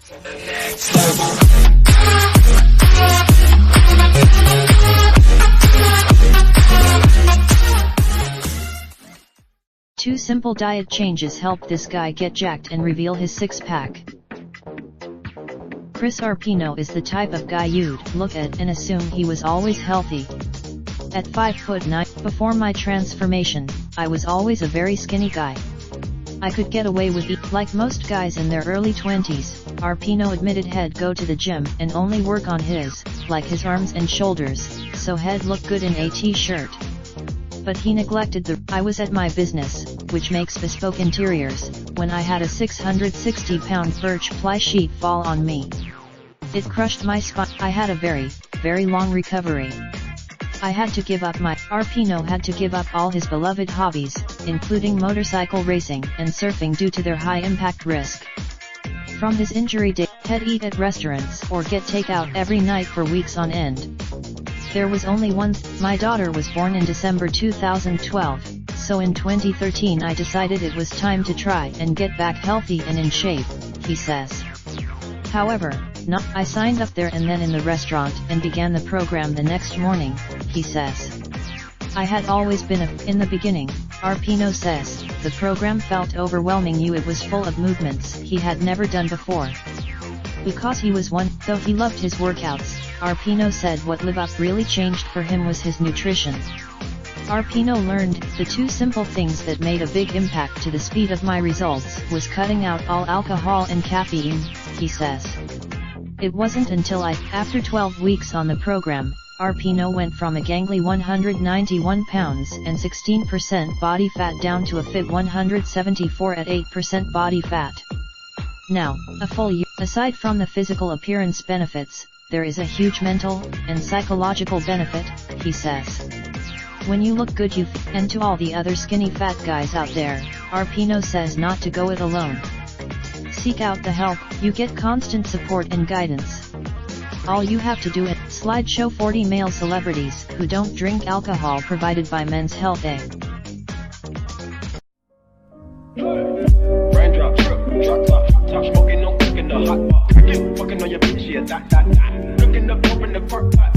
Two simple diet changes helped this guy get jacked and reveal his six-pack. Chris Arpino is the type of guy you'd look at and assume he was always healthy. At 5'9", before my transformation, I was always a very skinny guy. I could get away with it. Like most guys in their early 20s, Arpino admitted he'd go to the gym and only work on his arms and shoulders, so he'd look good in a t-shirt. But he neglected the I was at my business, which makes bespoke interiors, when I had a 660-pound birch ply sheet fall on me. It crushed my spine. I had a very, very long recovery. Arpino had to give up all his beloved hobbies, including motorcycle racing and surfing due to their high impact risk. From his injury day, he'd eat at restaurants or get takeout every night for weeks on end. There was only one. My daughter was born in December 2012, so in 2013 I decided it was time to try and get back healthy and in shape, he says. However, I signed up there and then in the restaurant and began the program the next morning, he says. I had always been in the beginning, Arpino says, the program felt overwhelming. It was full of movements he had never done before. Because he was one, though he loved his workouts, Arpino said what Live Up really changed for him was his nutrition. Arpino learned, the two simple things that made a big impact to the speed of my results was cutting out all alcohol and caffeine, he says. It wasn't until after 12 weeks on the program, Arpino went from a gangly 191 pounds and 16% body fat down to a fit 174 at 8% body fat. Now, a full year. Aside from the physical appearance benefits, there is a huge mental and psychological benefit, he says. When you look good and to all the other skinny fat guys out there, Arpino says not to go it alone. Seek out the help. You get constant support and guidance. All you have to do is slideshow 40 male celebrities who don't drink alcohol provided by Men's Health A. Raindrop, truck top smoking, no cooking the hot pot. Fucking on your bitch, yeah, that. Looking up, open the park pot.